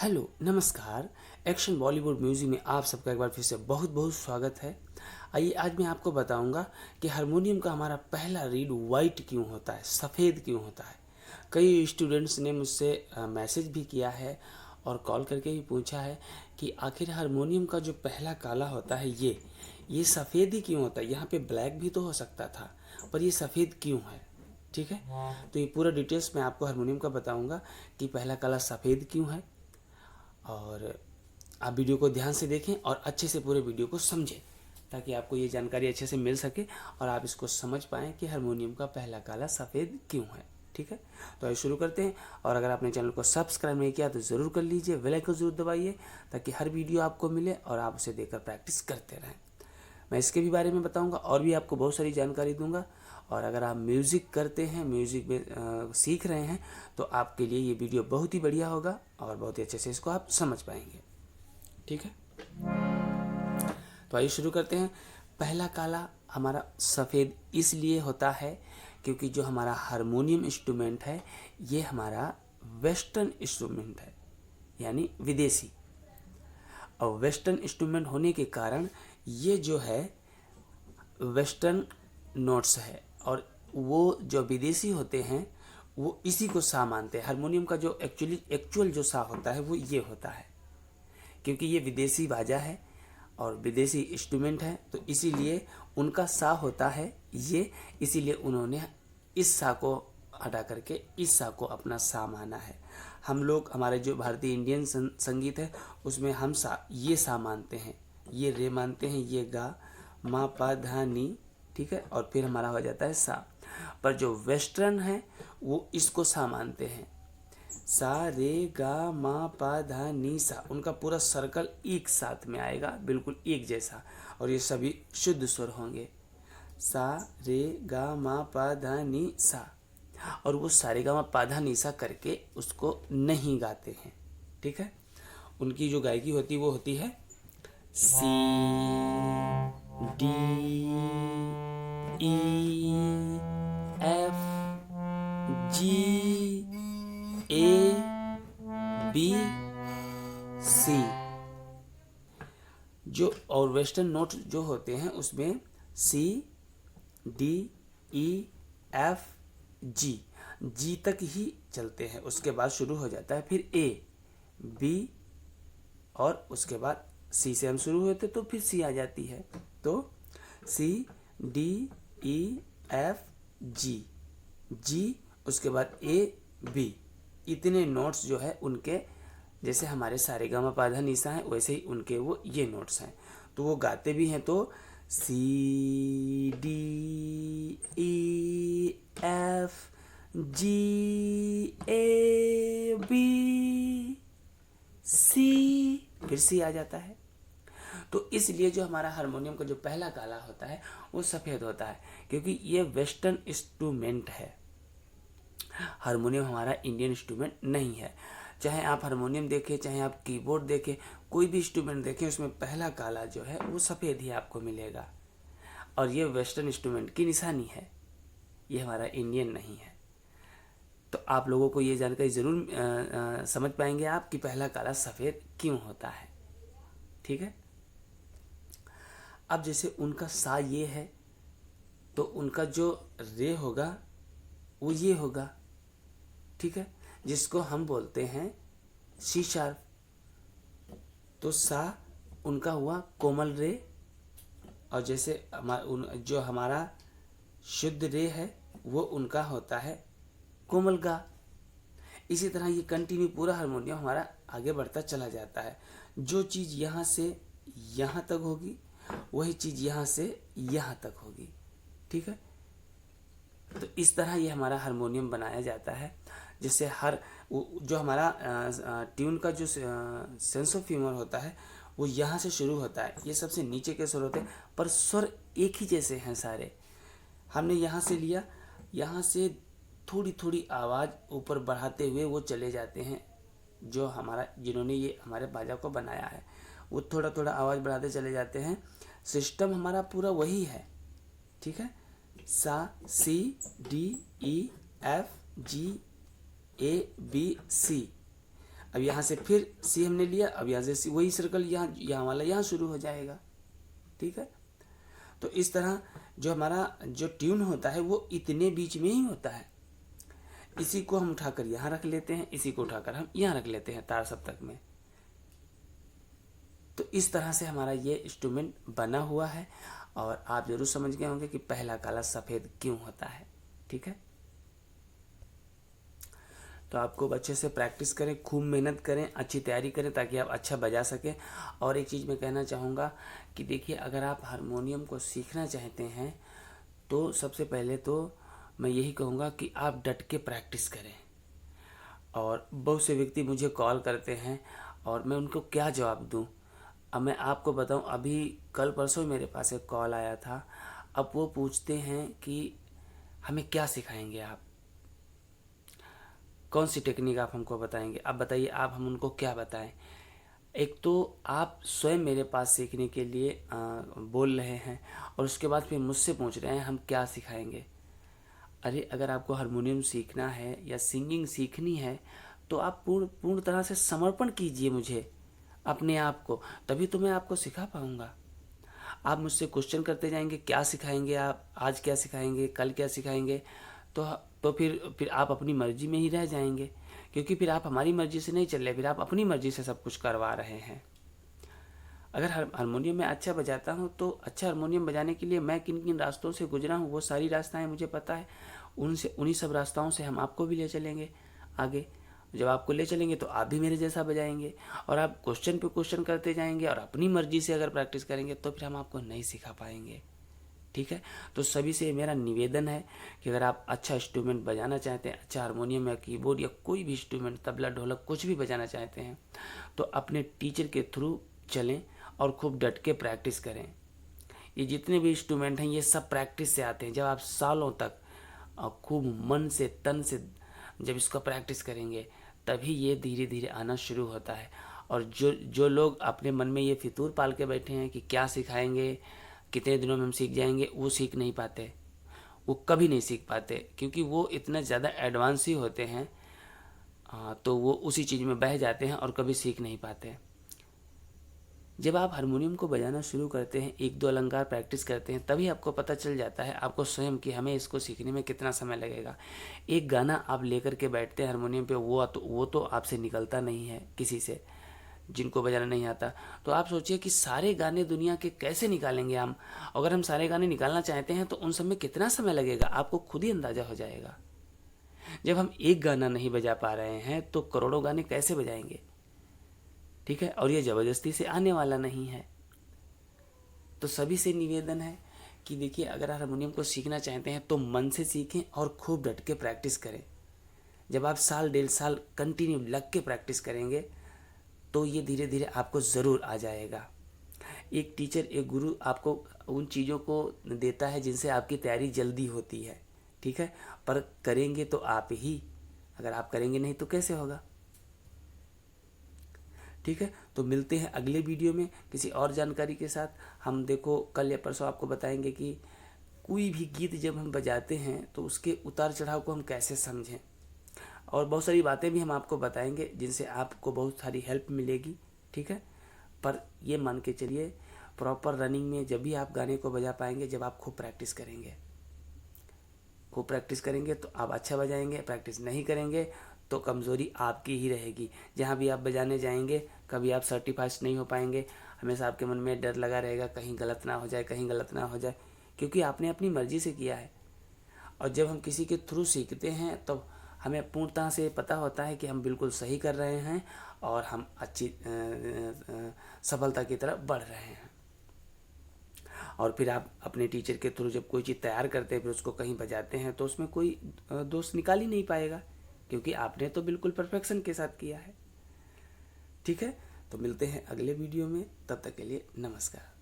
Hello नमस्कार। Action Bollywood music में आप सबका एक बार फिर से बहुत बहुत स्वागत है। आइए आज मैं आपको बताऊंगा कि हारमोनियम का हमारा पहला रीड वाइट क्यों होता है, सफ़ेद क्यों होता है। कई स्टूडेंट्स ने मुझसे मैसेज भी किया है और कॉल करके भी पूछा है कि आखिर हारमोनियम का जो पहला काला होता है ये सफ़ेद ही क्यों होता है। यहाँ पे ब्लैक भी तो हो सकता था, पर ये सफ़ेद क्यों है। ठीक है, तो ये पूरा डिटेल्स मैं आपको हारमोनियम का बताऊंगा कि पहला काला सफ़ेद क्यों है। और आप वीडियो को ध्यान से देखें और अच्छे से पूरे वीडियो को समझें ताकि आपको ये जानकारी अच्छे से मिल सके और आप इसको समझ पाएँ कि हारमोनियम का पहला काला सफ़ेद क्यों है। ठीक है, तो आइए शुरू करते हैं। और अगर आपने चैनल को सब्सक्राइब नहीं किया तो ज़रूर कर लीजिए, बेल आइकन ज़रूर दबाइए ताकि हर वीडियो आपको मिले और आप उसे देखकर प्रैक्टिस करते रहें। मैं इसके भी बारे में बताऊंगा और भी आपको बहुत सारी जानकारी दूंगा। और अगर आप म्यूज़िक करते हैं, म्यूज़िक में सीख रहे हैं, तो आपके लिए ये वीडियो बहुत ही बढ़िया होगा और बहुत ही अच्छे से इसको आप समझ पाएंगे। ठीक है, तो आइए शुरू करते हैं। पहला काला हमारा सफ़ेद इसलिए होता है क्योंकि जो हमारा हारमोनियम इंस्ट्रूमेंट है ये हमारा वेस्टर्न इंस्ट्रूमेंट है, यानी विदेशी। और वेस्टर्न इंस्ट्रूमेंट होने के कारण ये जो है वेस्टर्न नोट्स है और वो जो विदेशी होते हैं वो इसी को सा मानते हैं। हारमोनियम का जो एक्चुअल जो सा होता है वो ये होता है, क्योंकि ये विदेशी बाजा है और विदेशी इंस्ट्रूमेंट है, तो इसीलिए उनका सा होता है ये। इसीलिए उन्होंने इस सा को हटा करके इस सा को अपना सा माना है। हम लोग, हमारे जो भारतीय इंडियन संगीत है उसमें हम ये सा मानते हैं, ये रे मानते हैं, ये गा मा पा धा नी। ठीक है, और फिर हमारा हो जाता है सा। पर जो वेस्टर्न है वो इसको सा मानते हैं, सा रे गा मा पा धा नी सा। उनका पूरा सर्कल एक साथ में आएगा, बिल्कुल एक जैसा, और ये सभी शुद्ध स्वर होंगे, सा रे गा मा पा धा नी सा। और वो सारे गा मा पा धा नी सा करके उसको नहीं गाते हैं। ठीक है, उनकी जो गायकी होती है वो होती है C D E F G A B C. जो और वेस्टर्न नोट जो होते हैं उसमें सी डी ई एफ जी, जी तक ही चलते हैं। उसके बाद शुरू हो जाता है फिर ए बी और उसके बाद सी से हम शुरू होते तो फिर सी आ जाती है। तो सी डी ई एफ जी, जी उसके बाद ए बी। इतने नोट्स जो है उनके, जैसे हमारे सारे गामा पाधा निशा हैं वैसे ही उनके वो ये नोट्स हैं। तो वो गाते भी हैं तो C D E F G A B C, फिर सी आ जाता है। तो इसलिए जो हमारा हारमोनियम का जो पहला काला होता है वो सफ़ेद होता है, क्योंकि ये वेस्टर्न इंस्ट्रूमेंट है। हारमोनियम हमारा इंडियन इंस्ट्रूमेंट नहीं है। चाहे आप हारमोनियम देखें, चाहे आप कीबोर्ड देखें, कोई भी इंस्ट्रूमेंट देखें, उसमें पहला काला जो है वो सफ़ेद ही आपको मिलेगा। और ये वेस्टर्न इंस्ट्रूमेंट की निशानी है, ये हमारा इंडियन नहीं है। तो आप लोगों को ये जानकारी ज़रूर समझ पाएंगे आप कि पहला काला सफ़ेद क्यों होता है। ठीक है, अब जैसे उनका सा ये है तो उनका जो रे होगा वो ये होगा। ठीक है, जिसको हम बोलते हैं सी शार्प। तो सा उनका हुआ कोमल रे, और जैसे जो हमारा शुद्ध रे है वो उनका होता है कोमल गा। इसी तरह ये कंटिन्यू पूरा हारमोनियम हमारा आगे बढ़ता चला जाता है। जो चीज़ यहाँ से यहाँ तक होगी वही चीज़ यहाँ से यहाँ तक होगी। ठीक है, तो इस तरह ये हमारा हारमोनियम बनाया जाता है। जैसे हर जो हमारा ट्यून का जो सेंस ऑफ ह्यूमर होता है वो यहाँ से शुरू होता है, ये सबसे नीचे के स्वर होते हैं, पर स्वर एक ही जैसे हैं सारे। हमने यहाँ से लिया, यहाँ से थोड़ी थोड़ी आवाज़ ऊपर बढ़ाते हुए वो चले जाते हैं। जो हमारा, जिन्होंने ये हमारे बाजा को बनाया है वो थोड़ा थोड़ा आवाज़ बढ़ाते चले जाते हैं। सिस्टम हमारा पूरा वही है। ठीक है, सा C D E F G A B C. अब यहाँ से फिर सी हमने लिया, अब यहाँ से सी, वही सर्कल यहाँ वाला यहाँ शुरू हो जाएगा। ठीक है, तो इस तरह जो हमारा जो ट्यून होता है वो इतने बीच में ही होता है। इसी को हम उठाकर यहाँ रख लेते हैं, इसी को उठाकर हम यहाँ रख लेते हैं तार सप्तक में। तो इस तरह से हमारा ये इंस्ट्रूमेंट बना हुआ है और आप जरूर समझ गए होंगे कि पहला काला सफ़ेद क्यों होता है। ठीक है, तो आपको अच्छे से प्रैक्टिस करें, खूब मेहनत करें, अच्छी तैयारी करें ताकि आप अच्छा बजा सकें। और एक चीज़ मैं कहना चाहूँगा कि देखिए, अगर आप हारमोनियम को सीखना चाहते हैं तो सबसे पहले तो मैं यही कहूँगा कि आप डट के प्रैक्टिस करें। और बहुत से व्यक्ति मुझे कॉल करते हैं और मैं उनको क्या जवाब दूँ। अब मैं आपको बताऊँ, अभी कल परसों मेरे पास एक कॉल आया था। अब वो पूछते हैं कि हमें क्या सिखाएंगे आप, कौन सी टेक्निक आप हमको बताएंगे। अब बताइए, आप हम उनको क्या बताएं। एक तो आप स्वयं मेरे पास सीखने के लिए बोल रहे हैं और उसके बाद फिर मुझसे पूछ रहे हैं हम क्या सिखाएंगे। अरे, अगर आपको हारमोनियम सीखना है या सिंगिंग सीखनी है तो आप पूर्ण तरह से समर्पण कीजिए मुझे, अपने आप को, तभी तो मैं आपको सिखा पाऊँगा। आप मुझसे क्वेश्चन करते जाएंगे, क्या सिखाएंगे आप, आज क्या सिखाएंगे, कल क्या सिखाएंगे, तो फिर आप अपनी मर्जी में ही रह जाएंगे, क्योंकि फिर आप हमारी मर्जी से नहीं चल रहे, फिर आप अपनी मर्जी से सब कुछ करवा रहे हैं। अगर हारमोनियम में अच्छा बजाता हूँ तो अच्छा हारमोनियम बजाने के लिए मैं किन किन रास्तों से गुजरा हूँ वो सारी रास्ताएं मुझे पता है। उन्हीं सब रास्ताओं से हम आपको भी ले चलेंगे आगे। जब आपको ले चलेंगे तो आप भी मेरे जैसा बजाएंगे और आप क्वेश्चन पे क्वेश्चन करते जाएंगे और अपनी मर्जी से अगर प्रैक्टिस करेंगे तो फिर हम आपको नहीं सिखा पाएंगे। ठीक है, तो सभी से मेरा निवेदन है कि अगर आप अच्छा इंस्ट्रूमेंट बजाना चाहते हैं, अच्छा हारमोनियम या कीबोर्ड या कोई भी इंस्ट्रूमेंट, तबला, ढोलक, कुछ भी बजाना चाहते हैं तो अपने टीचर के थ्रू चलें और खूब डट के प्रैक्टिस करें। ये जितने भी इंस्ट्रूमेंट हैं ये सब प्रैक्टिस से आते हैं। जब आप सालों तक खूब मन से, तन से जब इसका प्रैक्टिस करेंगे तभी ये धीरे धीरे आना शुरू होता है। और जो लोग अपने मन में ये फितूर पाल के बैठे हैं कि क्या सिखाएंगे, कितने दिनों में हम सीख जाएंगे, वो सीख नहीं पाते, वो कभी नहीं सीख पाते, क्योंकि वो इतना ज़्यादा एडवांस ही होते हैं। तो वो उसी चीज़ में बह जाते हैं और कभी सीख नहीं पाते। जब आप हारमोनियम को बजाना शुरू करते हैं, एक दो अलंकार प्रैक्टिस करते हैं, तभी आपको पता चल जाता है आपको स्वयं कि हमें इसको सीखने में कितना समय लगेगा। एक गाना आप लेकर के बैठते हैं हारमोनियम पे, वो तो आपसे निकलता नहीं है किसी से, जिनको बजाना नहीं आता। तो आप सोचिए कि सारे गाने दुनिया के कैसे निकालेंगे हम। अगर हम सारे गाने निकालना चाहते हैं तो उन सब में कितना समय लगेगा, आपको खुद ही अंदाज़ा हो जाएगा। जब हम एक गाना नहीं बजा पा रहे हैं तो करोड़ों गाने कैसे बजाएंगे। ठीक है, और ये ज़बरदस्ती से आने वाला नहीं है। तो सभी से निवेदन है कि देखिए, अगर हारमोनियम को सीखना चाहते हैं तो मन से सीखें और खूब डट के प्रैक्टिस करें। जब आप साल डेढ़ साल कंटिन्यू लग के प्रैक्टिस करेंगे तो ये धीरे धीरे आपको ज़रूर आ जाएगा। एक टीचर, एक गुरु आपको उन चीज़ों को देता है जिनसे आपकी तैयारी जल्दी होती है। ठीक है, पर करेंगे तो आप ही, अगर आप करेंगे नहीं तो कैसे होगा। ठीक है, तो मिलते हैं अगले वीडियो में किसी और जानकारी के साथ। हम देखो कल या परसों आपको बताएंगे कि कोई भी गीत जब हम बजाते हैं तो उसके उतार चढ़ाव को हम कैसे समझें, और बहुत सारी बातें भी हम आपको बताएंगे जिनसे आपको बहुत सारी हेल्प मिलेगी। ठीक है, पर ये मान के चलिए, प्रॉपर रनिंग में जब भी आप गाने को बजा पाएंगे जब आप खूब प्रैक्टिस करेंगे। खूब प्रैक्टिस करेंगे तो आप अच्छा बजाएंगे, प्रैक्टिस नहीं करेंगे तो कमज़ोरी आपकी ही रहेगी। जहाँ भी आप बजाने जाएंगे कभी आप सर्टिफाइड नहीं हो पाएंगे। हमेशा आपके मन में डर लगा रहेगा, कहीं गलत ना हो जाए, कहीं गलत ना हो जाए, क्योंकि आपने अपनी मर्ज़ी से किया है। और जब हम किसी के थ्रू सीखते हैं तो हमें पूर्णतः से पता होता है कि हम बिल्कुल सही कर रहे हैं और हम अच्छी सफलता की तरफ बढ़ रहे हैं। और फिर आप अपने टीचर के थ्रू जब कोई चीज़ तैयार करते हैं फिर उसको कहीं बजाते हैं तो उसमें कोई दोष निकाल ही नहीं पाएगा, क्योंकि आपने तो बिल्कुल परफेक्शन के साथ किया है। ठीक है, तो मिलते हैं अगले वीडियो में, तब तक के लिए नमस्कार।